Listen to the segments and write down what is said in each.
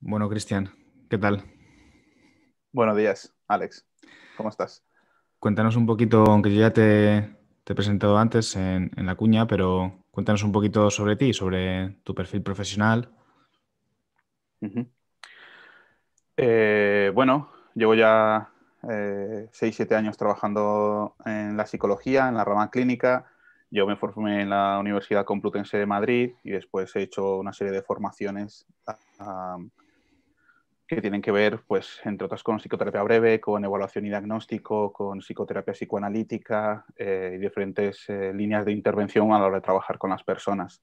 Bueno, Cristian, ¿qué tal? Buenos días, Alex. ¿Cómo estás? Cuéntanos un poquito, aunque yo ya te he presentado antes en la cuña, pero cuéntanos un poquito sobre ti, sobre tu perfil profesional. Ujú. Bueno, llevo ya 6, 7 años trabajando en la psicología, en la rama clínica. Yo me formé en la Universidad Complutense de Madrid y después he hecho una serie de formaciones que tienen que ver, pues, entre otras, con psicoterapia breve, con evaluación y diagnóstico, con psicoterapia psicoanalítica y diferentes líneas de intervención a la hora de trabajar con las personas.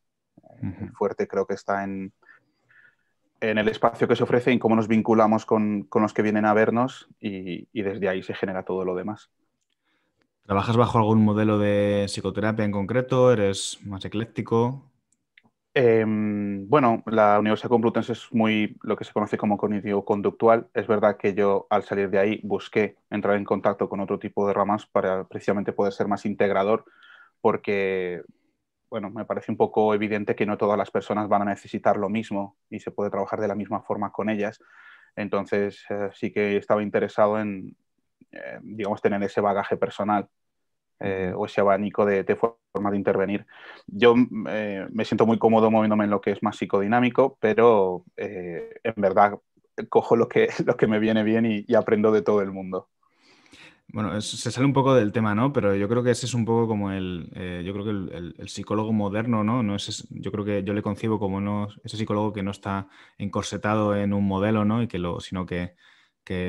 Ujú. El fuerte creo que está en el espacio que se ofrece, en cómo nos vinculamos con los que vienen a vernos y desde ahí se genera todo lo demás. ¿Trabajas bajo algún modelo de psicoterapia en concreto? ¿Eres más ecléctico? Bueno, la Universidad Complutense es muy lo que se conoce como cognitivo-conductual. Es verdad que yo al salir de ahí busqué entrar en contacto con otro tipo de ramas para precisamente poder ser más integrador, porque bueno, me parece un poco evidente que no todas las personas van a necesitar lo mismo y se puede trabajar de la misma forma con ellas. Entonces, sí que estaba interesado en, digamos, tener ese bagaje personal Ujú. o ese abanico de forma de intervenir. Yo me siento muy cómodo moviéndome en lo que es más psicodinámico, pero en verdad cojo lo que me viene bien y aprendo de todo el mundo. Bueno, se sale un poco del tema, ¿no? Pero yo creo que ese es un poco como yo creo que el psicólogo moderno, ¿no? No yo creo que yo le concibo como no, ese psicólogo que no está encorsetado en un modelo, ¿no? Sino que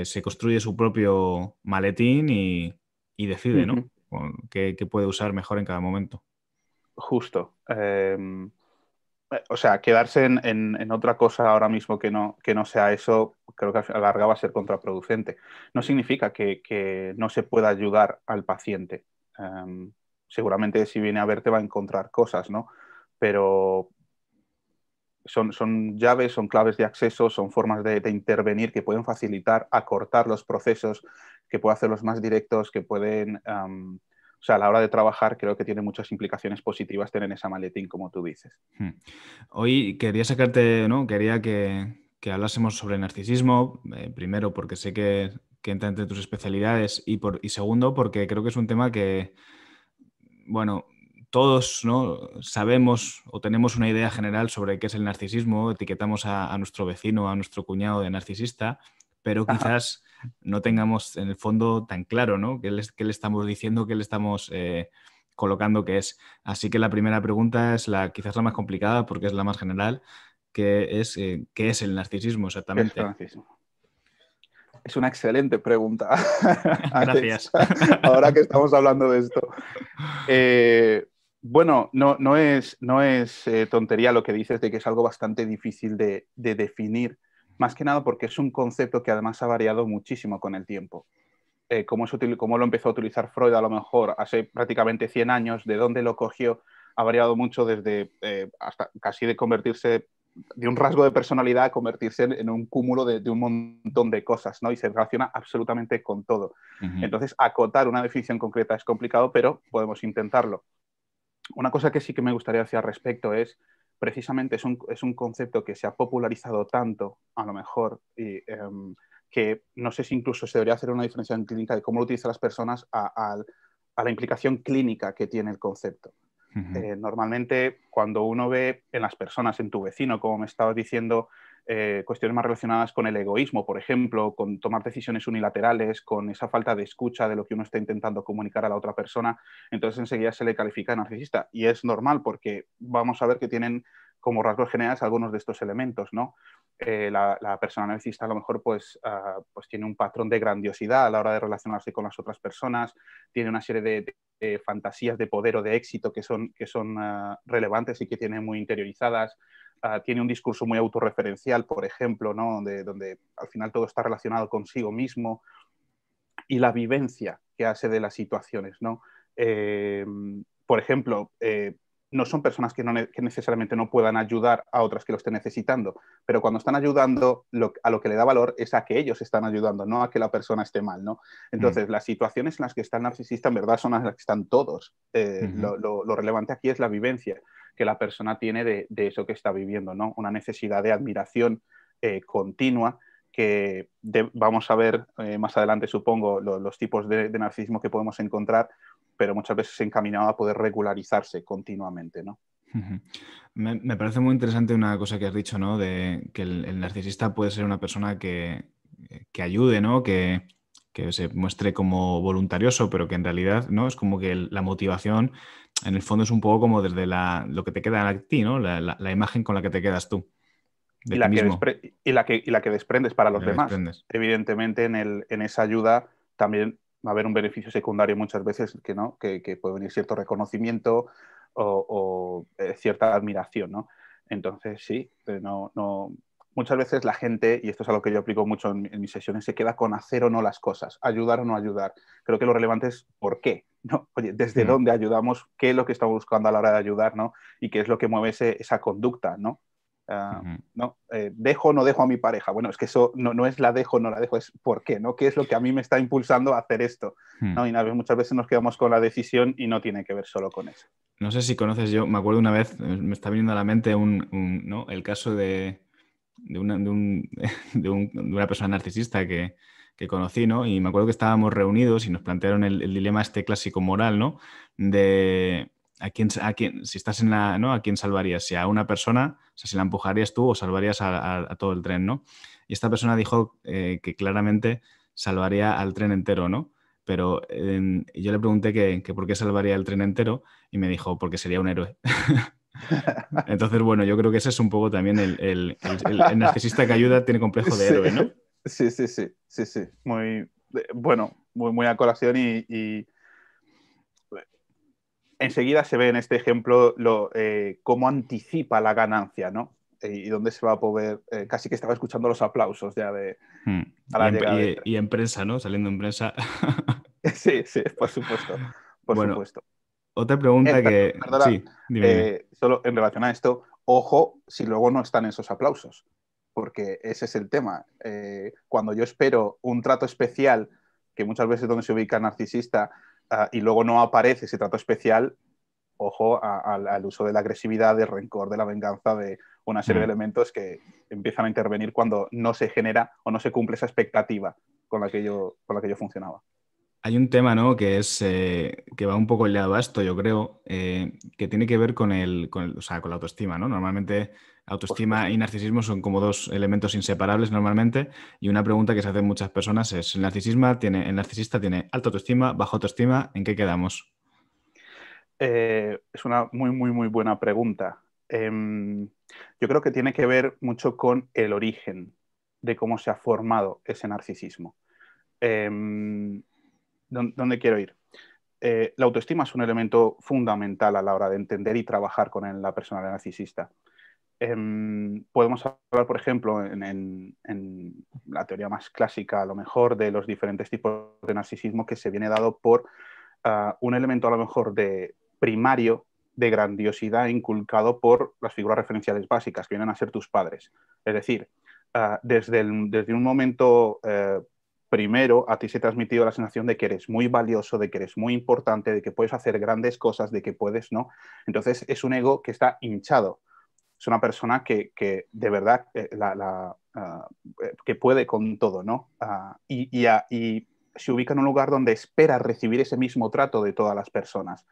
se construye su propio maletín y decide, ¿no? Ujú. Qué puede usar mejor en cada momento. Justo. O sea, quedarse en otra cosa ahora mismo que no sea eso, creo que a la larga va a ser contraproducente. No significa que no se pueda ayudar al paciente. Seguramente si viene a verte va a encontrar cosas, ¿no? Pero son llaves, son claves de acceso, son formas de intervenir que pueden facilitar, acortar los procesos, que pueden hacerlos más directos, que pueden... o sea, a la hora de trabajar creo que tiene muchas implicaciones positivas tener esa maletín, como tú dices. Hmm. Hoy quería sacarte, ¿no? Quería que hablásemos sobre narcisismo, primero porque sé que entra entre tus especialidades y segundo porque creo que es un tema que, bueno, todos, ¿no? Sabemos o tenemos una idea general sobre qué es el narcisismo, etiquetamos a nuestro vecino, a nuestro cuñado de narcisista, pero Ajá. quizás no tengamos en el fondo tan claro, ¿no? Qué le estamos diciendo, qué le estamos colocando que es. Así que la primera pregunta es quizás la más complicada porque es la más general, que es ¿qué es el narcisismo ¿Qué es exactamente? francismo? Es una excelente pregunta, Alex, Gracias. ahora que estamos hablando de esto. Eh, bueno, no es tontería lo que dices de que es algo bastante difícil de definir, más que nada porque es un concepto que además ha variado muchísimo con el tiempo. Cómo lo empezó a utilizar Freud a lo mejor hace prácticamente 100 años, de dónde lo cogió, ha variado mucho desde hasta casi de convertirse de un rasgo de personalidad a convertirse en un cúmulo de un montón de cosas, ¿no? Y se relaciona absolutamente con todo. Ujú. Entonces, acotar una definición concreta es complicado, pero podemos intentarlo. Una cosa que sí que me gustaría decir al respecto es, precisamente es un concepto que se ha popularizado tanto, a lo mejor, que no sé si incluso se debería hacer una diferencia en clínica de cómo lo utilizan las personas a la implicación clínica que tiene el concepto. Ujú. Normalmente, cuando uno ve en las personas, en tu vecino, como me estabas diciendo, cuestiones más relacionadas con el egoísmo, por ejemplo, con tomar decisiones unilaterales, con esa falta de escucha de lo que uno está intentando comunicar a la otra persona, entonces enseguida se le califica de narcisista. Y es normal porque vamos a ver que tienen como rasgos generales algunos de estos elementos, ¿no? La persona narcisista a lo mejor pues, pues tiene un patrón de grandiosidad a la hora de relacionarse con las otras personas, tiene una serie de fantasías de poder o de éxito que son relevantes y que tiene muy interiorizadas. Tiene un discurso muy autorreferencial, por ejemplo, ¿no? Donde al final todo está relacionado consigo mismo y la vivencia que hace de las situaciones, ¿no? Eh, por ejemplo, no son personas que necesariamente no puedan ayudar a otras que lo estén necesitando, pero cuando están ayudando, a lo que le da valor es a que ellos están ayudando, no a que la persona esté mal, ¿no? Ujú. Entonces, las situaciones en las que está el narcisista en verdad son las que están todos. Ujú. Lo relevante aquí es la vivencia que la persona tiene de eso que está viviendo, ¿no? Una necesidad de admiración, continua, que vamos a ver más adelante, supongo, los tipos de narcisismo que podemos encontrar, pero muchas veces encaminado a poder regularizarse continuamente, ¿no? Me parece muy interesante una cosa que has dicho, ¿no? De que el narcisista puede ser una persona que ayude, ¿no? Que se muestre como voluntarioso, pero que en realidad, ¿no? Es como que la motivación, en el fondo, es un poco como desde lo que te queda a ti, ¿no? La imagen con la que te quedas tú, de Y ti la que, mismo, y la que desprendes para los la que demás. desprendes. Evidentemente, en esa ayuda también va a haber un beneficio secundario muchas veces que, ¿no? que puede venir cierto reconocimiento o cierta admiración, ¿no? Entonces, sí, muchas veces la gente, y esto es algo que yo aplico mucho en mis sesiones, se queda con hacer o no las cosas, ayudar o no ayudar. Creo que lo relevante es por qué, ¿no? Oye, ¿desde dónde ayudamos? ¿Qué es lo que estamos buscando a la hora de ayudar, ¿no? Y qué es lo que mueve esa conducta, ¿no? ¿No? ¿Dejo o no dejo a mi pareja? Bueno, es que eso no es la dejo o no la dejo, es por qué, ¿no? ¿Qué es lo que a mí me está impulsando a hacer esto? ¿No? Y muchas veces nos quedamos con la decisión y no tiene que ver solo con eso. No sé si conoces, yo me acuerdo una vez, me está viniendo a la mente ¿no? El caso de una persona narcisista que conocí, ¿no? Y me acuerdo que estábamos reunidos y nos plantearon el dilema este clásico moral, ¿no? De si estás ¿no? ¿A quién salvarías? Si a una persona, o sea, si la empujarías tú o salvarías a todo el tren, ¿no? Y esta persona dijo que claramente salvaría al tren entero, ¿no? Pero yo le pregunté que por qué salvaría el tren entero y me dijo, porque sería un héroe. Entonces, bueno, yo creo que ese es un poco también el narcisista que ayuda tiene complejo de Sí, héroe, ¿no? sí, sí, sí, sí, sí. Muy, bueno, muy a colación y enseguida se ve en este ejemplo cómo anticipa la ganancia, ¿no? Y dónde se va a poder, casi que estaba escuchando los aplausos ya a la llegada del tren. Y en prensa, ¿no? Saliendo en prensa. Sí, sí, por supuesto, por Bueno, supuesto. otra pregunta que... Perdona, Sí, dime. solo en relación a esto, ojo si luego no están esos aplausos, porque ese es el tema. Cuando yo espero un trato especial, que muchas veces es donde se ubica el narcisista, y luego no aparece ese trato especial, ojo al uso de la agresividad, del rencor, de la venganza, de una serie de elementos que empiezan a intervenir cuando no se genera o no se cumple esa expectativa con la que yo funcionaba. Hay un tema, ¿no? Que es que va un poco ligado a esto, yo creo, que tiene que ver o sea, con la autoestima, ¿no? Normalmente Por autoestima supuesto. y narcisismo son como dos elementos inseparables normalmente, y una pregunta que se hacen muchas personas es, ¿el narcisista tiene alta autoestima, baja autoestima? ¿En qué quedamos? Es una muy, muy, muy buena pregunta. Yo creo que tiene que ver mucho con el origen de cómo se ha formado ese narcisismo. ¿Dónde quiero ir? La autoestima es un elemento fundamental a la hora de entender y trabajar con la personalidad narcisista. Podemos hablar, por ejemplo, en la teoría más clásica, a lo mejor, de los diferentes tipos de narcisismo que se viene dado por un elemento, a lo mejor, de primario de grandiosidad inculcado por las figuras referenciales básicas, que vienen a ser tus padres. Es decir, desde un momento primero a ti se te ha transmitido la sensación de que eres muy valioso, de que eres muy importante, de que puedes hacer grandes cosas, de que puedes, ¿no? Entonces es un ego que está hinchado. Es una persona que de verdad que puede con todo, ¿no? Y se ubica en un lugar donde espera recibir ese mismo trato de todas las personas.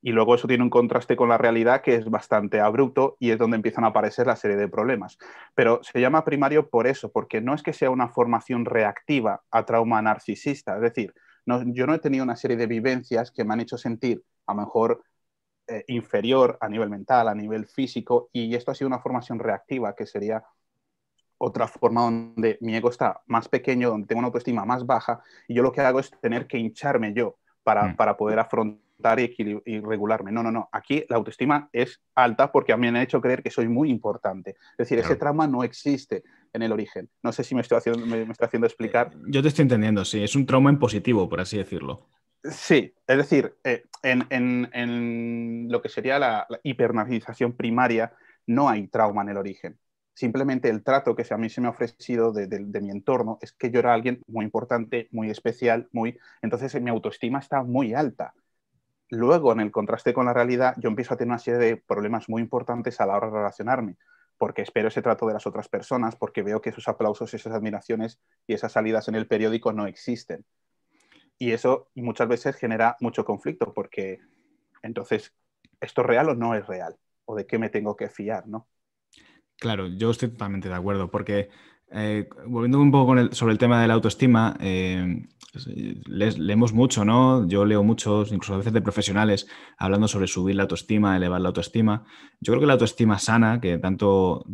Y luego eso tiene un contraste con la realidad que es bastante abrupto y es donde empiezan a aparecer la serie de problemas. Pero se llama primario por eso, porque no es que sea una formación reactiva a trauma narcisista. Es decir, yo no he tenido una serie de vivencias que me han hecho sentir a lo mejor inferior a nivel mental, a nivel físico, y esto ha sido una formación reactiva, que sería otra forma donde mi ego está más pequeño, donde tengo una autoestima más baja, y yo lo que hago es tener que hincharme yo para poder afrontar y regularme. No, no, no. Aquí la autoestima es alta porque a mí me han hecho creer que soy muy importante. Es decir, ese Claro. trauma no existe en el origen. No sé si me estoy haciendo explicar. Yo te estoy entendiendo, sí, es un trauma en positivo, por así decirlo. Sí, es decir, en lo que sería la hipernarcisación primaria no hay trauma en el origen. Simplemente el trato que a mí se me ha ofrecido de mi entorno es que yo era alguien muy importante, muy especial, entonces mi autoestima está muy alta. Luego, en el contraste con la realidad, yo empiezo a tener una serie de problemas muy importantes a la hora de relacionarme, porque espero ese trato de las otras personas, porque veo que esos aplausos, esas admiraciones y esas salidas en el periódico no existen. Y eso muchas veces genera mucho conflicto, porque entonces, ¿esto es real o no es real? ¿O de qué me tengo que fiar, no? Claro, yo estoy totalmente de acuerdo, porque volviendo un poco sobre el tema de la autoestima, leemos mucho, ¿no? Yo leo muchos, incluso a veces de profesionales, hablando sobre subir la autoestima, elevar la autoestima. Yo creo que la autoestima sana, que tanto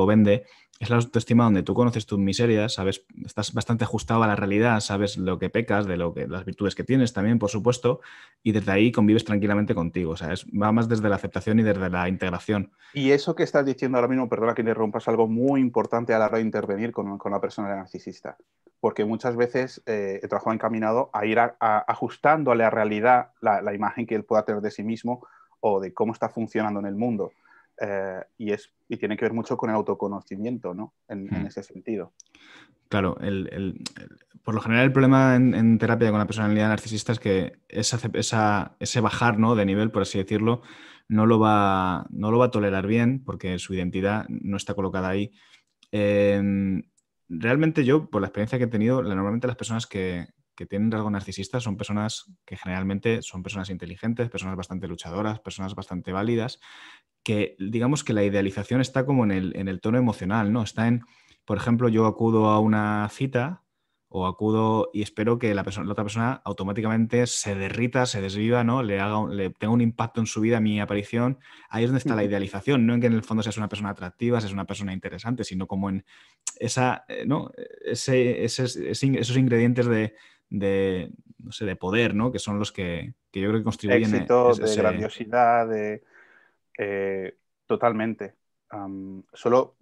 vende, es la autoestima donde tú conoces tus miserias, sabes, estás bastante ajustado a la realidad, sabes lo que pecas, las virtudes que tienes también, por supuesto, y desde ahí convives tranquilamente contigo. O sea, va más desde la aceptación y desde la integración. Y eso que estás diciendo ahora mismo, perdona que interrumpa, es algo muy importante a la hora de intervenir con la persona narcisista. Porque muchas veces he trabajado encaminado a ir ajustando a la realidad la imagen que él pueda tener de sí mismo o de cómo está funcionando en el mundo. Y tiene que ver mucho con el autoconocimiento, ¿no? En ese sentido. Claro, por lo general el problema en terapia con la personalidad narcisista es que ese bajar, ¿no?, de nivel, por así decirlo, no lo va a tolerar bien porque su identidad no está colocada ahí. Realmente yo, por la experiencia que he tenido, normalmente las personas que tienen rasgos narcisistas son personas que generalmente son personas inteligentes, personas bastante luchadoras, personas bastante válidas, que digamos que la idealización está como en el tono emocional, ¿no? Está en, por ejemplo, yo acudo a una cita o acudo y espero que la otra persona automáticamente se derrita, se desviva, ¿no? Le tenga un impacto en su vida mi aparición. Ahí es donde está la idealización, no en que en el fondo seas una persona atractiva, seas una persona interesante, sino como en ¿no? Esos ingredientes no sé, de poder, ¿no? Que son los que yo creo que contribuyen a Éxito, de ese. grandiosidad, totalmente. Solo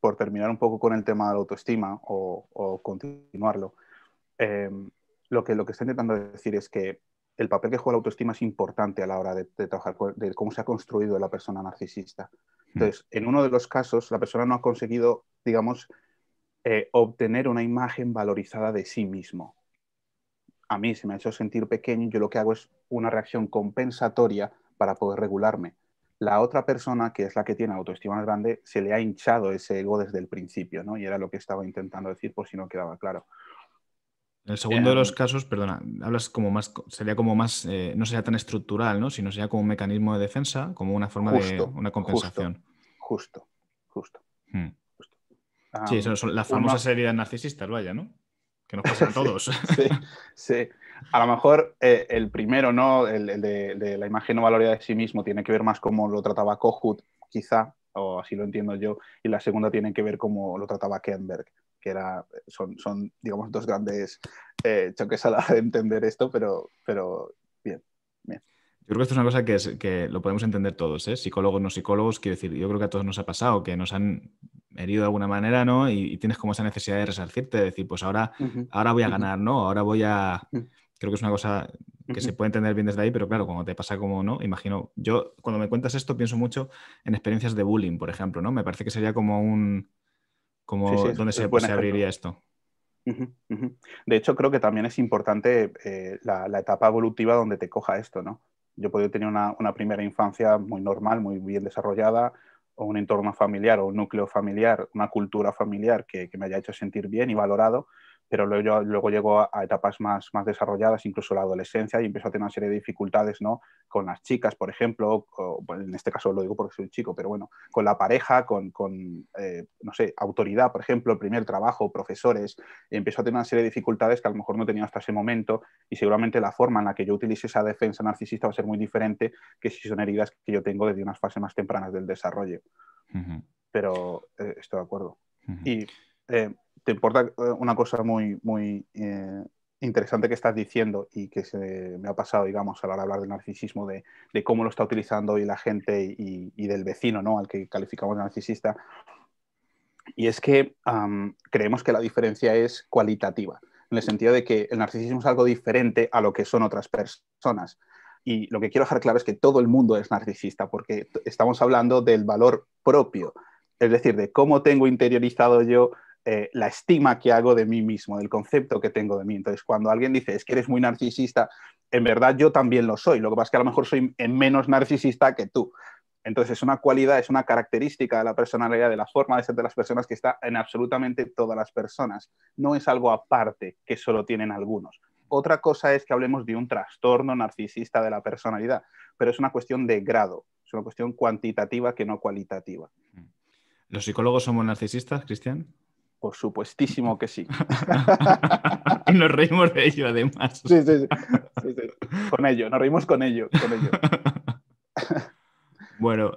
por terminar un poco con el tema de la autoestima o continuarlo, lo que está intentando decir es que el papel que juega la autoestima es importante a la hora de trabajar, de cómo se ha construido la persona narcisista. Entonces, en uno de los casos, la persona no ha conseguido, digamos, obtener una imagen valorizada de sí mismo. A mí se me ha hecho sentir pequeño y yo lo que hago es una reacción compensatoria para poder regularme. La otra persona, que es la que tiene autoestima más grande, se le ha hinchado ese ego desde el principio, ¿no? Y era lo que estaba intentando decir por si no quedaba claro. En el segundo de los casos, perdona, hablas como más, sería como más, no sería tan estructural, ¿no? Sino sería como un mecanismo de defensa, como una forma de Justo, una justo, compensación. justo, justo, Hmm. justo. Sí, eso son las famosas heridas narcisistas, vaya, ¿no? Que nos pasan a Sí, todos. sí, sí. A lo mejor el primero, ¿no? El de la imagen no valorada de sí mismo tiene que ver más cómo lo trataba Kohut, quizá, o así lo entiendo yo, y la segunda tiene que ver cómo lo trataba Kernberg, que son digamos, dos grandes choques a la hora de entender esto, pero bien, bien. Yo creo que esto es una cosa que lo podemos entender todos, ¿eh? Psicólogos, no psicólogos, quiero decir, yo creo que a todos nos ha pasado, que nos han herido de alguna manera, ¿no? Y tienes como esa necesidad de resarcirte, de decir, pues Ujú, ahora voy a ujú, ganar, ¿no? Ahora voy a. ujú, Creo que es una cosa que se ujú. puede entender bien desde ahí, pero claro, cuando te pasa como, ¿no? Imagino, yo cuando me cuentas esto pienso mucho en experiencias de bullying, por ejemplo, ¿no? Me parece que sería Sí, sí, como donde es se, buen se ejemplo. abriría esto. Ujú, ujú. De hecho, creo que también es importante la etapa evolutiva donde te coja esto, ¿no? Yo he podido tener una primera infancia muy normal, muy bien desarrollada, o un entorno familiar, o un núcleo familiar, una cultura familiar que me haya hecho sentir bien y valorado, pero luego llego a etapas más desarrolladas, incluso la adolescencia, y empiezo a tener una serie de dificultades, ¿no? Con las chicas, por ejemplo, bueno, en este caso lo digo porque soy chico, pero bueno, con la pareja, no sé, autoridad, por ejemplo, el primer trabajo, profesores, y empiezo a tener una serie de dificultades que a lo mejor no tenía hasta ese momento y seguramente la forma en la que yo utilice esa defensa narcisista va a ser muy diferente que si son heridas que yo tengo desde unas fases más tempranas del desarrollo. Ujú, Pero estoy de acuerdo. ujú. Y te importa una cosa muy interesante que estás diciendo y que se me ha pasado, digamos, a la hora de hablar del narcisismo, de cómo lo está utilizando hoy la gente y del vecino, ¿no? Al que calificamos de narcisista. Y es que creemos que la diferencia es cualitativa, en el sentido de que el narcisismo es algo diferente a lo que son otras personas. Y lo que quiero dejar claro es que todo el mundo es narcisista, porque estamos hablando del valor propio, es decir, de cómo tengo interiorizado yo la estima que hago de mí mismo, del concepto que tengo de mí. Entonces, cuando alguien dice, es que eres muy narcisista, en verdad yo también lo soy. Lo que pasa es que a lo mejor soy menos narcisista que tú. Entonces es una cualidad, es una característica de la personalidad, de la forma de ser de las personas que está en absolutamente todas las personas. No es algo aparte que solo tienen algunos. Otra cosa es que hablemos de un trastorno narcisista de la personalidad, pero es una cuestión de grado, es una cuestión cuantitativa que no cualitativa. ¿Los psicólogos somos narcisistas, Cristian? Por supuestísimo que sí. Y nos reímos de ello, además. Sí, sí, sí. Sí, sí. Con ello, nos reímos con ello, con ello. Bueno,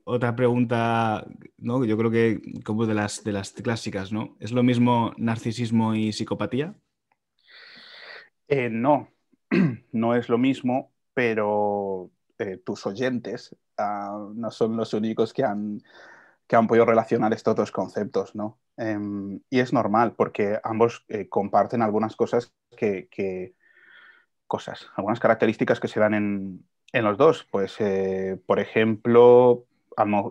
otra pregunta, ¿no? Yo creo que como de las clásicas, ¿no? ¿Es lo mismo narcisismo y psicopatía? No, no es lo mismo, pero tus oyentes no son los únicos que han podido relacionar estos dos conceptos, ¿no? Y es normal, porque ambos comparten algunas cosas algunas características que se dan en los dos. Pues, por ejemplo,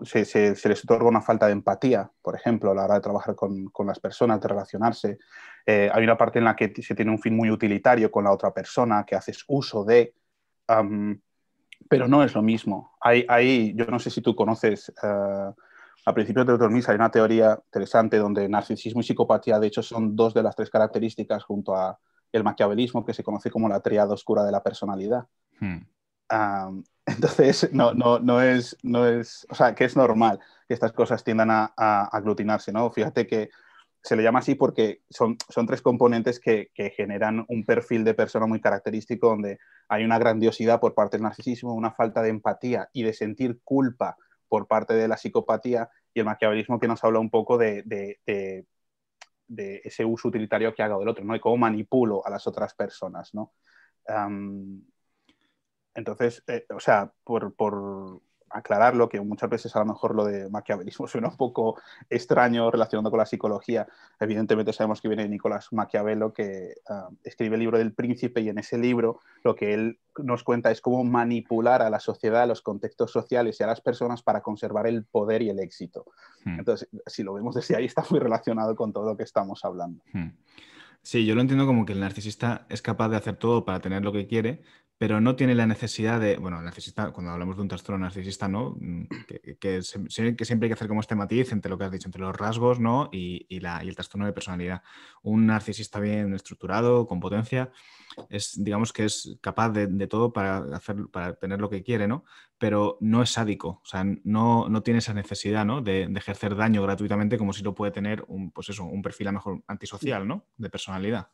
se les otorga una falta de empatía, por ejemplo, a la hora de trabajar con las personas, de relacionarse. Hay una parte en la que se tiene un fin muy utilitario con la otra persona, que haces uso de, pero no es lo mismo. Yo no sé si tú conoces, a principios de 2000 hay una teoría interesante donde narcisismo y psicopatía, de hecho, son dos de las tres características junto a el maquiavelismo, que se conoce como la tríada oscura de la personalidad. Entonces, o sea, que es normal que estas cosas tiendan a aglutinarse, ¿no? Fíjate que se le llama así porque son tres componentes que generan un perfil de persona muy característico, donde hay una grandiosidad por parte del narcisismo, una falta de empatía y de sentir culpa por parte de la psicopatía, y el maquiavelismo, que nos habla un poco de ese uso utilitario que haga del otro, ¿no? De cómo manipulo a las otras personas, ¿no? Entonces, o sea, por aclararlo, que muchas veces a lo mejor lo de maquiavelismo suena un poco extraño relacionado con la psicología. Evidentemente sabemos que viene de Nicolás Maquiavelo, que escribe el libro del Príncipe, y en ese libro lo que él nos cuenta es cómo manipular a la sociedad, a los contextos sociales y a las personas para conservar el poder y el éxito. Entonces, si lo vemos desde ahí, está muy relacionado con todo lo que estamos hablando. Sí, yo lo entiendo como que el narcisista es capaz de hacer todo para tener lo que quiere, pero no tiene la necesidad de, bueno, el narcisista, cuando hablamos de un trastorno narcisista, ¿no? Que siempre hay que hacer como este matiz entre lo que has dicho, entre los rasgos, ¿no? Y el trastorno de personalidad. Un narcisista bien estructurado, con potencia, digamos que es capaz de todo para tener lo que quiere, ¿no? Pero no es sádico, o sea, no tiene esa necesidad, ¿no? De ejercer daño gratuitamente, como si lo puede tener pues eso, un perfil a lo mejor antisocial, ¿no? De personalidad.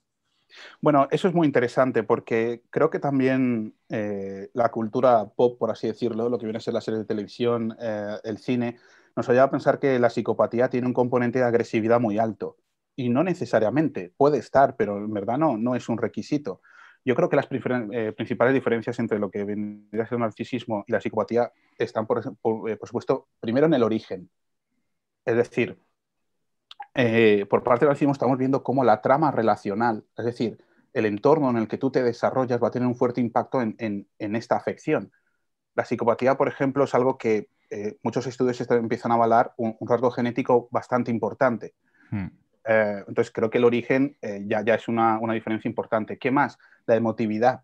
Bueno, eso es muy interesante, porque creo que también la cultura pop, por así decirlo, lo que viene a ser la serie de televisión, el cine, nos lleva a pensar que la psicopatía tiene un componente de agresividad muy alto. Y no necesariamente, puede estar, pero en verdad no es un requisito. Yo creo que las principales diferencias entre lo que vendría a ser un narcisismo y la psicopatía están, por supuesto, primero en el origen. Es decir, por parte del narcisismo estamos viendo cómo la trama relacional, es decir, el entorno en el que tú te desarrollas, va a tener un fuerte impacto en esta afección. La psicopatía, por ejemplo, es algo que muchos estudios empiezan a avalar un rasgo genético bastante importante. Entonces, creo que el origen ya es una diferencia importante. ¿Qué más? La emotividad.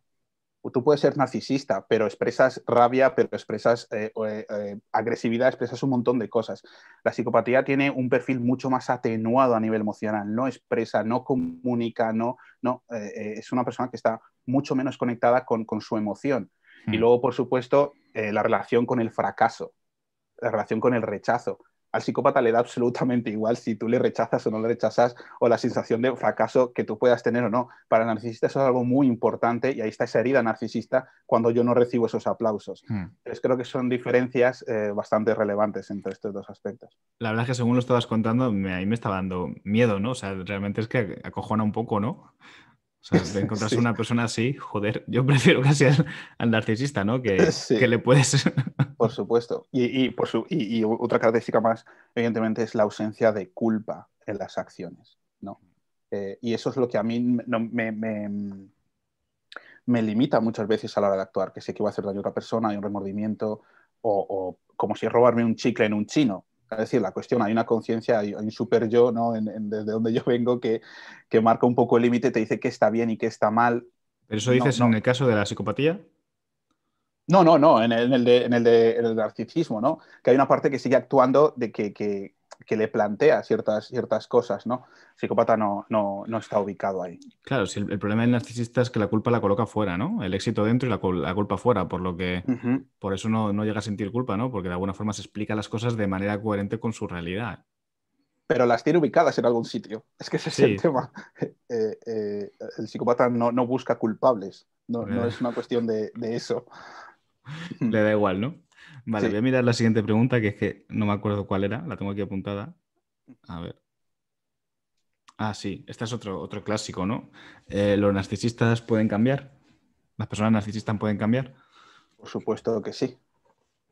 Tú puedes ser narcisista, pero expresas rabia, pero expresas agresividad, expresas un montón de cosas. La psicopatía tiene un perfil mucho más atenuado a nivel emocional, no expresa, no comunica, es una persona que está mucho menos conectada con su emoción. Y luego, por supuesto, la relación con el fracaso, la relación con el rechazo. Al psicópata le da absolutamente igual si tú le rechazas o no le rechazas, o la sensación de fracaso que tú puedas tener o no. Para el narcisista eso es algo muy importante, y ahí está esa herida narcisista cuando yo no recibo esos aplausos. Entonces creo que son diferencias bastante relevantes entre estos dos aspectos. La verdad es que según lo estabas contando, ahí me estaba dando miedo, ¿no? O sea, realmente es que acojona un poco, ¿no? O sea, de encontrarse Sí. una persona así, joder, yo prefiero casi al narcisista, ¿no? Sí. Que le puedes... Por supuesto. Y otra característica más, evidentemente, es la ausencia de culpa en las acciones, ¿no? Y eso es lo que a mí me limita muchas veces a la hora de actuar, que sé que voy a hacer daño a otra persona, hay un remordimiento, o como si robarme un chicle en un chino. Es decir, la cuestión, hay una conciencia, hay un super yo, ¿no? Desde donde yo vengo, que marca un poco el límite, te dice qué está bien y qué está mal. ¿Pero eso No, dices en no. el caso de la psicopatía? No, en el narcisismo, ¿no? Que hay una parte que sigue actuando de que le plantea ciertas cosas, ¿no? El psicópata no está ubicado ahí. Claro, si el problema del narcisista es que la culpa la coloca fuera, ¿no? El éxito dentro y la culpa fuera, por lo que Ujú. por eso no llega a sentir culpa, ¿no? Porque de alguna forma se explica las cosas de manera coherente con su realidad. Pero las tiene ubicadas en algún sitio. Es que ese es el Sí, tema. El psicópata no busca culpables. No le, es una cuestión de eso. le da igual, ¿no? Vale, voy Sí. a mirar la siguiente pregunta, que es que no me acuerdo cuál era, la tengo aquí apuntada. A ver. Ah, sí, este es otro clásico, ¿no? ¿Los narcisistas pueden cambiar? ¿Las personas narcisistas pueden cambiar? Por supuesto que sí.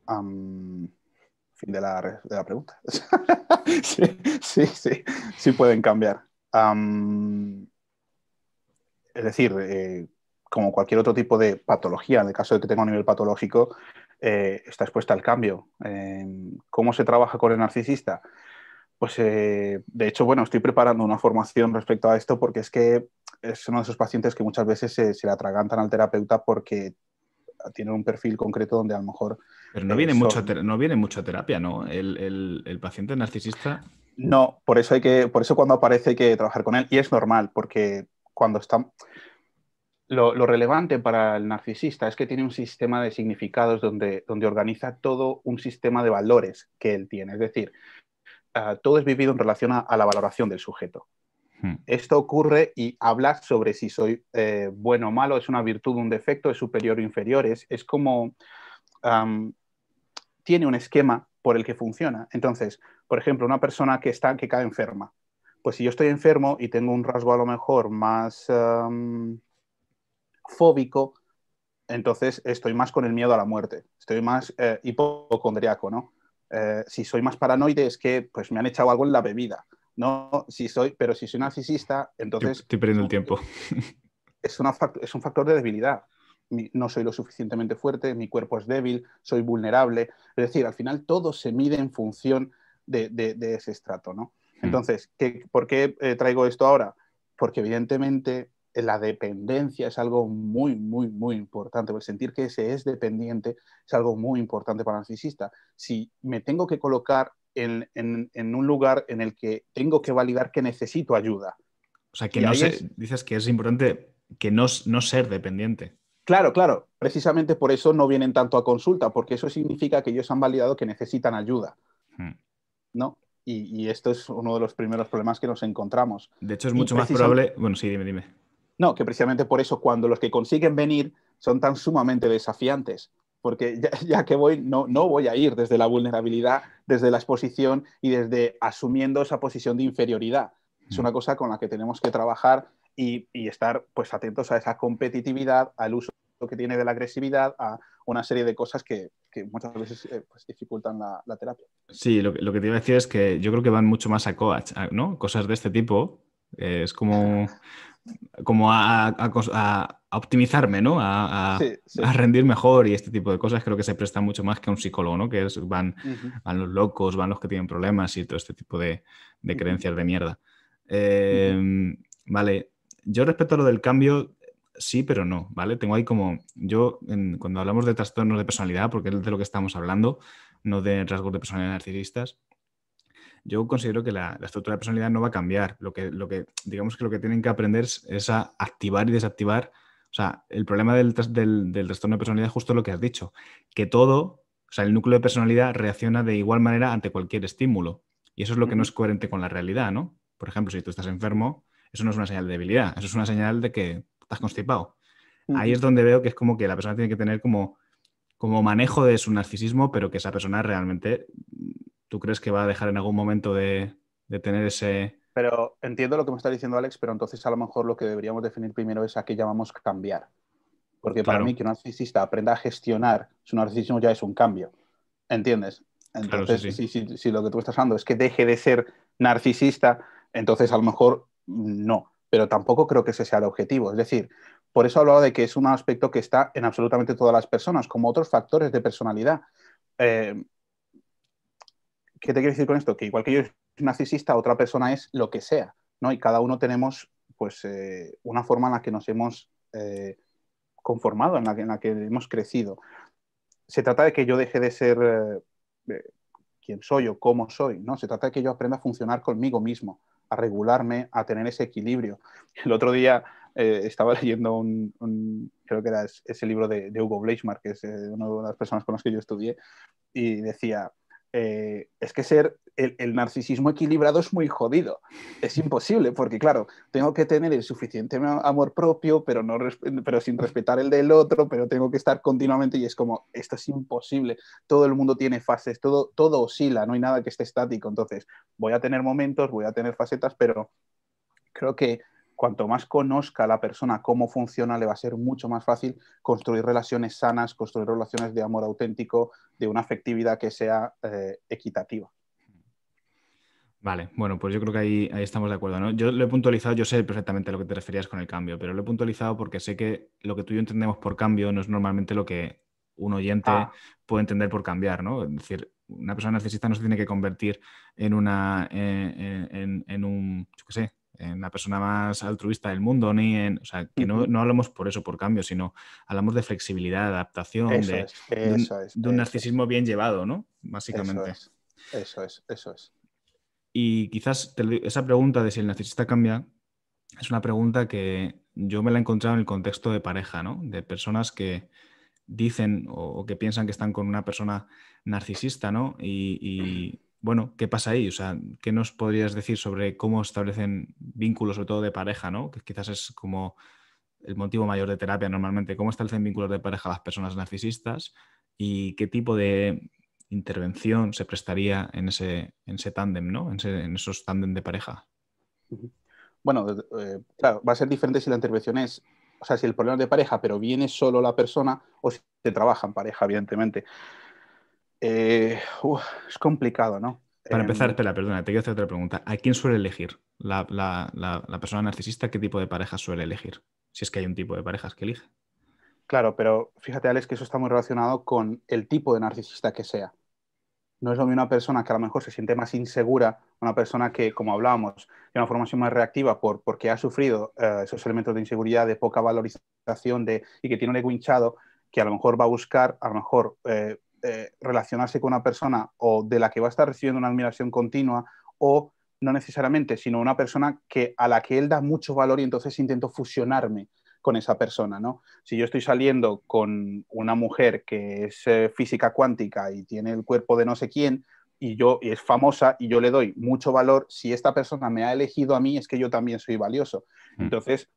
Am, fin de la pregunta. Sí, sí pueden cambiar. Es decir, como cualquier otro tipo de patología, en el caso de que tenga un nivel patológico, está expuesta al cambio. ¿Cómo se trabaja con el narcisista? Pues de hecho, bueno, estoy preparando una formación respecto a esto porque es que es uno de esos pacientes que muchas veces se le atragantan al terapeuta porque tienen un perfil concreto donde a lo mejor Pero no viene mucho son... no viene mucho a terapia, ¿no? El paciente narcisista. No, por eso cuando aparece hay que trabajar con él y es normal porque cuando está... Lo relevante para el narcisista es que tiene un sistema de significados donde organiza todo un sistema de valores que él tiene. Es decir, todo es vivido en relación a la valoración del sujeto. Hmm. Esto ocurre y habla sobre si soy bueno o malo, es una virtud o un defecto, es superior o inferior, es como um, tiene un esquema por el que funciona. Entonces, por ejemplo, una persona que cae enferma, pues si yo estoy enfermo y tengo un rasgo a lo mejor más fóbico, entonces estoy más con el miedo a la muerte, estoy más hipocondriaco, ¿no? Si soy más paranoide es que pues me han echado algo en la bebida, ¿no? Pero si soy narcisista, entonces Estoy perdiendo el tiempo. es un factor de debilidad. No soy lo suficientemente fuerte, mi cuerpo es débil, soy vulnerable. Es decir, al final todo se mide en función de ese estrato, ¿no? Hmm. Entonces, ¿por qué traigo esto ahora? Porque evidentemente la dependencia es algo muy importante. El sentir que ese es dependiente es algo muy importante para el narcisista. Si me tengo que colocar en un lugar en el que tengo que validar que necesito ayuda, O sea, que y no ahí sé, es dices que es importante que no ser dependiente. claro, claro. Precisamente por eso no vienen tanto a consulta, porque eso significa que ellos han validado que necesitan ayuda, Hmm. ¿no? Y esto es uno de los primeros problemas que nos encontramos. De hecho, es Y mucho más precisamente, probable. Bueno, sí, dime. no, que precisamente por eso cuando los que consiguen venir son tan sumamente desafiantes, porque ya que voy, no voy a ir desde la vulnerabilidad, desde la exposición y desde asumiendo esa posición de inferioridad. Es Hmm. una cosa con la que tenemos que trabajar y estar pues atentos a esa competitividad, al uso que tiene de la agresividad, a una serie de cosas que muchas veces pues dificultan la terapia. Sí, lo que te iba a decir es que yo creo que van mucho más a coach, ¿no? Cosas de este tipo. Es como a optimizarme, ¿no? Sí, sí. A rendir mejor y este tipo de cosas creo que se presta mucho más que a un psicólogo, ¿no? Uh -huh, Van los locos, van los que tienen problemas y todo este tipo de uh -huh, creencias de mierda. uh -huh. Vale, yo respecto a lo del cambio, sí, pero no, ¿vale? Tengo ahí cuando hablamos de trastornos de personalidad, porque es de lo que estamos hablando, no de rasgos de personalidad narcisistas, yo considero que la estructura de personalidad no va a cambiar. Digamos que lo que tienen que aprender es a activar y desactivar. O sea, el problema del trastorno de personalidad es justo lo que has dicho, que todo, o sea, el núcleo de personalidad reacciona de igual manera ante cualquier estímulo. Y eso es lo que no es coherente con la realidad, ¿no? Por ejemplo, si tú estás enfermo, eso no es una señal de debilidad, eso es una señal de que estás constipado. Ahí es donde veo que es como que la persona tiene que tener como manejo de su narcisismo, pero que esa persona realmente, ¿tú crees que va a dejar en algún momento de tener ese... Pero entiendo lo que me está diciendo Alex, pero entonces a lo mejor lo que deberíamos definir primero es a qué llamamos cambiar. Porque para mí Claro, que un narcisista aprenda a gestionar su narcisismo ya es un cambio. ¿Entiendes? claro, sí, Entonces, sí. si lo que tú estás hablando es que deje de ser narcisista, entonces a lo mejor no. Pero tampoco creo que ese sea el objetivo. Es decir, por eso hablaba de que es un aspecto que está en absolutamente todas las personas, como otros factores de personalidad. Eh, ¿Qué te quiero decir con esto? Que igual que yo soy narcisista, otra persona es lo que sea, ¿no? Y cada uno tenemos pues una forma en la que nos hemos conformado, en la que hemos crecido. se trata de que yo deje de ser quién soy o cómo soy, ¿no? Se trata de que yo aprenda a funcionar conmigo mismo, a regularme, a tener ese equilibrio. El otro día estaba leyendo creo que era ese libro de Hugo Bleichmar, que es una de las personas con las que yo estudié, y decía, es que ser el narcisismo equilibrado es muy jodido, es imposible, porque claro, tengo que tener el suficiente amor propio, pero, no, pero sin respetar el del otro, pero tengo que estar continuamente y es como, esto es imposible, todo el mundo tiene fases, todo oscila, no hay nada que esté estático, entonces voy a tener momentos, voy a tener facetas, pero creo que cuanto más conozca a la persona cómo funciona, le va a ser mucho más fácil construir relaciones sanas, construir relaciones de amor auténtico, de una afectividad que sea equitativa. Vale, bueno, pues yo creo que ahí estamos de acuerdo, ¿no? Yo lo he puntualizado, yo sé perfectamente a lo que te referías con el cambio, pero lo he puntualizado porque sé que lo que tú y yo entendemos por cambio no es normalmente lo que un oyente puede entender por cambiar, ¿no? Es decir, una persona narcisista no se tiene que convertir en yo qué sé, en la persona más altruista del mundo, o sea, que no hablamos por eso, por cambio, sino hablamos de flexibilidad, de adaptación, de un narcisismo bien llevado, ¿no? Básicamente. Eso es. Y quizás esa pregunta de si el narcisista cambia es una pregunta que yo me la he encontrado en el contexto de pareja, ¿no? De personas que dicen o que piensan que están con una persona narcisista, ¿no? Bueno, ¿qué pasa ahí? O sea, ¿qué nos podrías decir sobre cómo establecen vínculos, sobre todo de pareja, ¿no? Que quizás es como el motivo mayor de terapia normalmente. ¿Cómo establecen vínculos de pareja las personas narcisistas? ¿Y qué tipo de intervención se prestaría en ese tándem, ¿no? En esos tándem de pareja? Bueno, claro, va a ser diferente si la intervención es, o sea, si el problema es de pareja, pero viene solo la persona o si se trabaja en pareja, evidentemente. Es complicado, ¿no? Para empezar, espera, perdona, te quiero hacer otra pregunta. ¿A quién suele elegir la persona narcisista? ¿Qué tipo de pareja suele elegir? Si es que hay un tipo de parejas que elige. Claro, pero fíjate, Alex, que eso está muy relacionado con el tipo de narcisista que sea. No es lo mismo una persona que a lo mejor se siente más insegura, una persona que, como hablábamos, tiene una formación más reactiva porque ha sufrido esos elementos de inseguridad, de poca valorización y que tiene un ego hinchado, que a lo mejor va a buscar, a lo mejor, relacionarse con una persona o de la que va a estar recibiendo una admiración continua o no necesariamente, sino una persona a la que él da mucho valor y entonces intento fusionarme con esa persona, ¿no? Si yo estoy saliendo con una mujer que es física cuántica y tiene el cuerpo de no sé quién y es famosa y yo le doy mucho valor, si esta persona me ha elegido a mí es que yo también soy valioso. Entonces,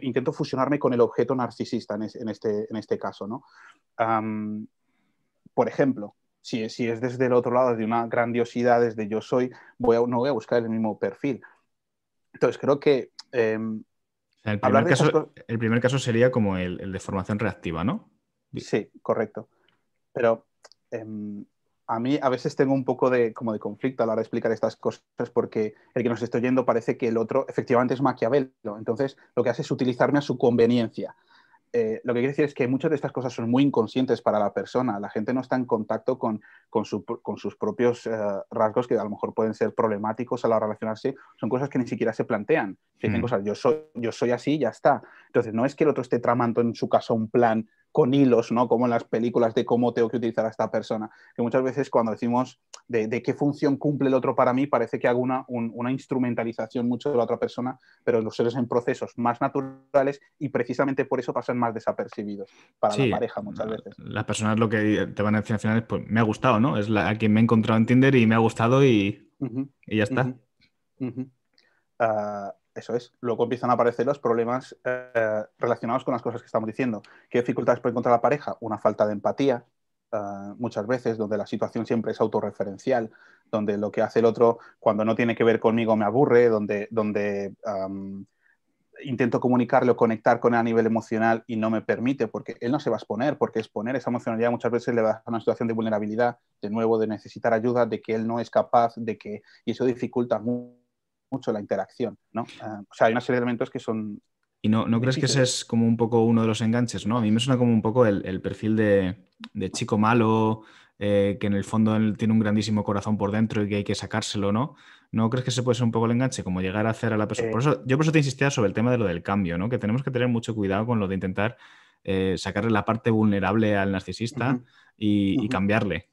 intento fusionarme con el objeto narcisista en este caso, ¿no? Por ejemplo, si es desde el otro lado, de una grandiosidad, desde yo soy, no voy a buscar el mismo perfil. Entonces, creo que El hablar primer de estas caso, cosas... el primer caso sería como el de formación reactiva, ¿no? Sí, correcto. Pero a mí a veces tengo un poco como de conflicto a la hora de explicar estas cosas porque el que nos esté oyendo parece que el otro efectivamente es Maquiavelo. Entonces, lo que hace es utilizarme a su conveniencia. Lo que quiere decir es que muchas de estas cosas son muy inconscientes para la persona. La gente no está en contacto con sus propios rasgos que a lo mejor pueden ser problemáticos a la hora de relacionarse. Son cosas que ni siquiera se plantean. Se dicen cosas, yo soy así y ya está. Entonces, no es que el otro esté tramando en su caso un plan con hilos, ¿no? Como en las películas de cómo tengo que utilizar a esta persona. Que muchas veces cuando decimos de qué función cumple el otro para mí, parece que hago una instrumentalización mucho de la otra persona, pero los seres en procesos más naturales y precisamente por eso pasan más desapercibidos para la Sí, pareja muchas veces. las personas lo que te van a decir al final es, pues me ha gustado, ¿no? Es a quien me he encontrado en Tinder y me ha gustado y ya está. Eso es. Luego empiezan a aparecer los problemas relacionados con las cosas que estamos diciendo. ¿Qué dificultades puede encontrar la pareja? Una falta de empatía, muchas veces, donde la situación siempre es autorreferencial, donde lo que hace el otro cuando no tiene que ver conmigo me aburre, donde intento comunicarle o conectar con él a nivel emocional y no me permite, porque él no se va a exponer, porque exponer esa emocionalidad muchas veces le va a una situación de vulnerabilidad, de nuevo, de necesitar ayuda, de que él no es capaz, y eso dificulta mucho la interacción, ¿no? O sea, hay una serie de elementos que son ¿Y no crees que ese difíciles. es como un poco uno de los enganches, ¿no? A mí me suena como un poco el perfil de chico malo, que en el fondo él tiene un grandísimo corazón por dentro y que hay que sacárselo, ¿no? ¿No crees que ese puede ser un poco el enganche? Como llegar a hacer a la persona... Eh, Por eso te insistía sobre el tema de lo del cambio, ¿no? Que tenemos que tener mucho cuidado con lo de intentar sacarle la parte vulnerable al narcisista y cambiarle.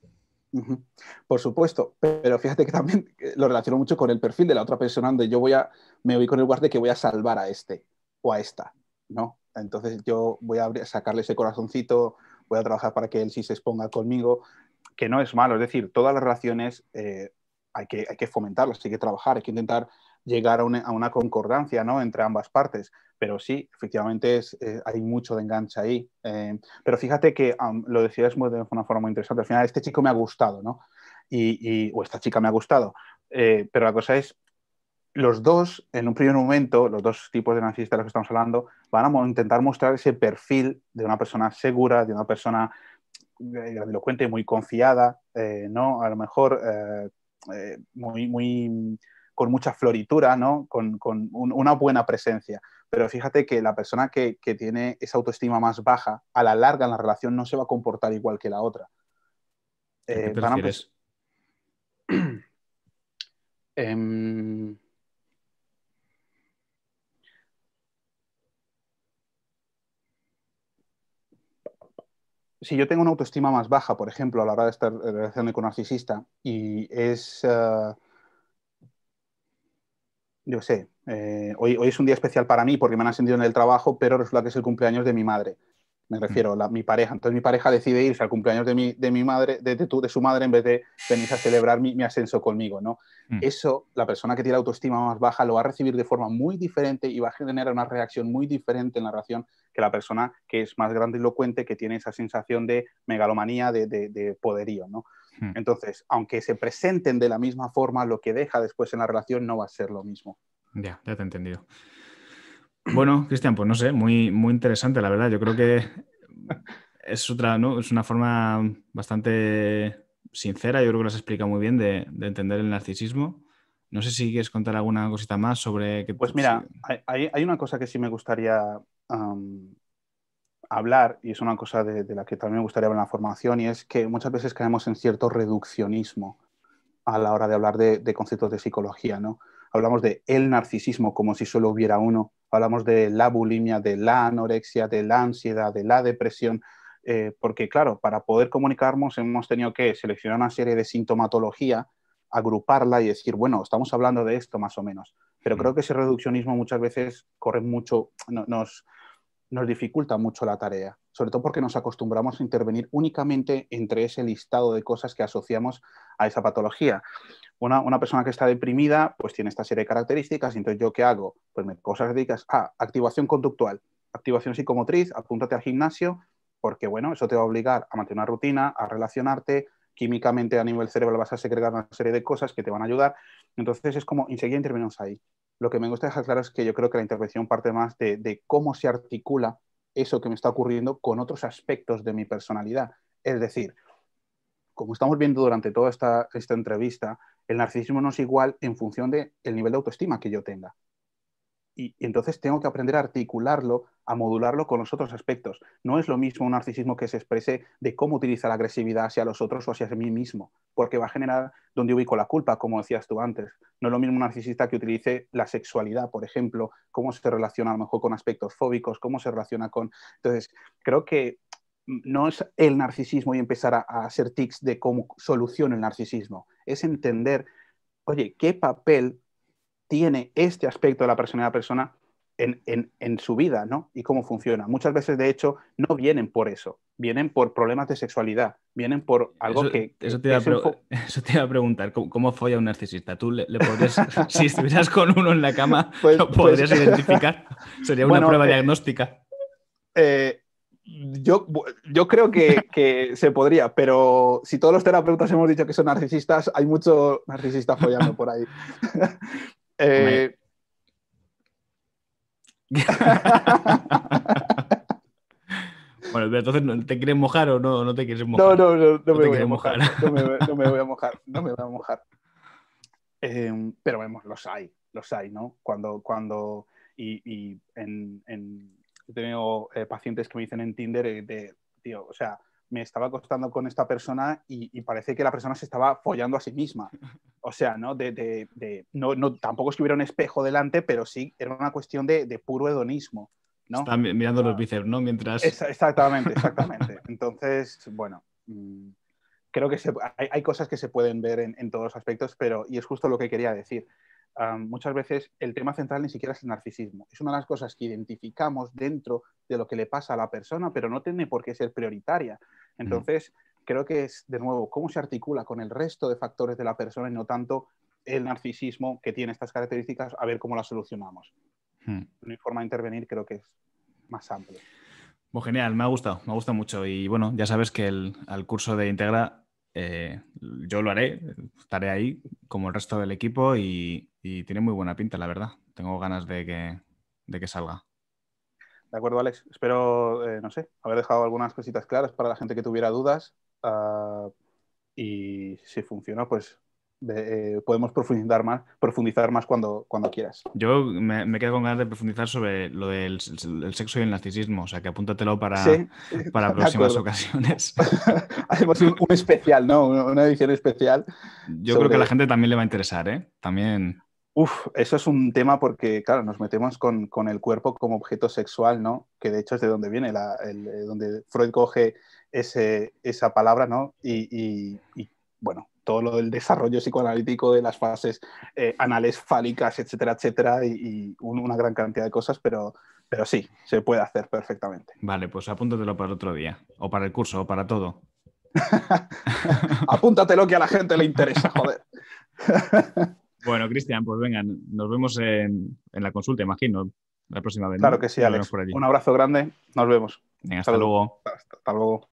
Por supuesto, pero fíjate que también lo relaciono mucho con el perfil de la otra persona, donde yo me voy con el lugar de que voy a salvar a este o a esta, ¿no? Entonces yo voy a sacarle ese corazoncito, voy a trabajar para que él sí se exponga conmigo, que no es malo, es decir, todas las relaciones hay que fomentarlas, hay que trabajar, hay que intentar llegar a una concordancia, ¿no?, entre ambas partes, pero sí, efectivamente hay mucho de enganche ahí. Pero fíjate que lo decías de una forma muy interesante, al final este chico me ha gustado, ¿no? O esta chica me ha gustado, pero la cosa es, los dos, en un primer momento, los dos tipos de narcisistas de los que estamos hablando, van a intentar mostrar ese perfil de una persona segura, de una persona grandilocuente, muy confiada, ¿no? A lo mejor con mucha floritura, ¿no? Con una buena presencia. Pero fíjate que la persona que tiene esa autoestima más baja, a la larga en la relación no se va a comportar igual que la otra. ¿A qué te refieres? Si yo tengo una autoestima más baja, por ejemplo, a la hora de estar relacionándome con un narcisista, y yo sé, hoy es un día especial para mí porque me han ascendido en el trabajo, pero resulta que es el cumpleaños de mi madre. Me refiero a mi pareja. Entonces mi pareja decide irse al cumpleaños de mi madre, de su madre, en vez de venir a celebrar mi ascenso conmigo, ¿no? Eso, la persona que tiene la autoestima más baja lo va a recibir de forma muy diferente y va a generar una reacción muy diferente en la relación que la persona que es más grandilocuente, que tiene esa sensación de megalomanía, de poderío, ¿no? Entonces, aunque se presenten de la misma forma, lo que deja después en la relación no va a ser lo mismo. Ya te he entendido. Bueno, Cristian, pues no sé, muy, muy interesante, la verdad. Yo creo que es ¿no? Es una forma bastante sincera, yo creo que lo has explicado muy bien, de entender el narcisismo. No sé si quieres contar alguna cosita más sobre... Pues mira, hay una cosa que sí me gustaría hablar, y es una cosa de la que también me gustaría hablar en la formación, y es que muchas veces caemos en cierto reduccionismo a la hora de hablar de conceptos de psicología, ¿no? Hablamos de el narcisismo como si solo hubiera uno, hablamos de la bulimia, de la anorexia, de la ansiedad, de la depresión, porque claro, para poder comunicarnos hemos tenido que seleccionar una serie de sintomatología, agruparla y decir, bueno, estamos hablando de esto más o menos. Pero creo que ese reduccionismo muchas veces nos dificulta mucho la tarea, sobre todo porque nos acostumbramos a intervenir únicamente entre ese listado de cosas que asociamos a esa patología. Una persona que está deprimida pues tiene esta serie de características, y entonces ¿yo qué hago? Pues cosas dedicas a activación conductual, activación psicomotriz, apúntate al gimnasio, porque bueno, eso te va a obligar a mantener una rutina, a relacionarte, químicamente a nivel cerebral vas a segregar una serie de cosas que te van a ayudar. Entonces es como enseguida intervenimos ahí. Lo que me gusta dejar claro es que yo creo que la intervención parte más de cómo se articula eso que me está ocurriendo con otros aspectos de mi personalidad. Es decir, como estamos viendo durante toda esta entrevista, el narcisismo no es igual en función del nivel de autoestima que yo tenga. Y entonces tengo que aprender a articularlo, a modularlo con los otros aspectos. No es lo mismo un narcisismo que se exprese de cómo utiliza la agresividad hacia los otros o hacia mí mismo, porque va a generar donde ubico la culpa, como decías tú antes. No es lo mismo un narcisista que utilice la sexualidad, por ejemplo, cómo se relaciona a lo mejor con aspectos fóbicos, cómo se relaciona con... Entonces, creo que no es el narcisismo y empezar a hacer tics de cómo soluciona el narcisismo, es entender, oye, ¿qué papel tiene este aspecto de la personalidad de la persona en su vida, ¿no? Y cómo funciona. Muchas veces, de hecho, no vienen por eso, vienen por problemas de sexualidad, vienen por algo eso te iba a preguntar, ¿cómo folla un narcisista? ¿Tú le podrías, si estuvieras con uno en la cama, lo podrías identificar? ¿Sería una prueba diagnóstica? Yo creo que se podría, pero si todos los terapeutas hemos dicho que son narcisistas, hay mucho narcisista follando por ahí. Bueno, pero entonces, ¿te quieres mojar o no te quieres mojar? No me voy a mojar. No me voy a mojar. Pero vemos, los hay, ¿no? He tenido pacientes que me dicen en Tinder tío, o sea, me estaba acostando con esta persona y parece que la persona se estaba follando a sí misma. O sea, ¿no? No, tampoco es que hubiera un espejo delante, pero sí era una cuestión de puro hedonismo, ¿no? Está mirando los bíceps, ¿no? Mientras... Exactamente, exactamente. Entonces, bueno, creo que hay cosas que se pueden ver en todos los aspectos, y es justo lo que quería decir. Muchas veces el tema central ni siquiera es el narcisismo. Es una de las cosas que identificamos dentro de lo que le pasa a la persona, pero no tiene por qué ser prioritaria. Entonces, creo que es, de nuevo, cómo se articula con el resto de factores de la persona y no tanto el narcisismo que tiene estas características, a ver cómo las solucionamos. Mi forma de intervenir creo que es más amplio. Bueno, genial, me ha gustado mucho. Y bueno, ya sabes que al curso de Integra yo lo haré, estaré ahí como el resto del equipo y tiene muy buena pinta, la verdad. Tengo ganas de que salga. De acuerdo, Alex. Espero, no sé, haber dejado algunas cositas claras para la gente que tuviera dudas. Y si funciona, pues podemos profundizar más cuando quieras. Yo me quedo con ganas de profundizar sobre lo del el sexo y el narcisismo, o sea que apúntatelo Sí, para de próximas acuerdo. ocasiones. Hacemos un especial, ¿no? Una edición especial Yo creo que a la sobre... gente también le va a interesar, ¿eh? También. Eso es un tema porque, claro, nos metemos con el cuerpo como objeto sexual, ¿no? Que de hecho es de donde viene, donde Freud coge esa palabra, ¿no? Y, bueno, todo lo del desarrollo psicoanalítico de las fases anales fálicas, etcétera, etcétera, y una gran cantidad de cosas, pero sí, se puede hacer perfectamente. Vale, pues apúntatelo para otro día, o para el curso, o para todo. Apúntatelo que a la gente le interesa, joder. Bueno, Cristian, pues venga, nos vemos en la consulta, imagino, la próxima vez, Claro ¿no? que sí, Nos vemos Alex. por allí. Un abrazo grande, nos vemos. Venga, hasta Saludos. luego. Hasta luego.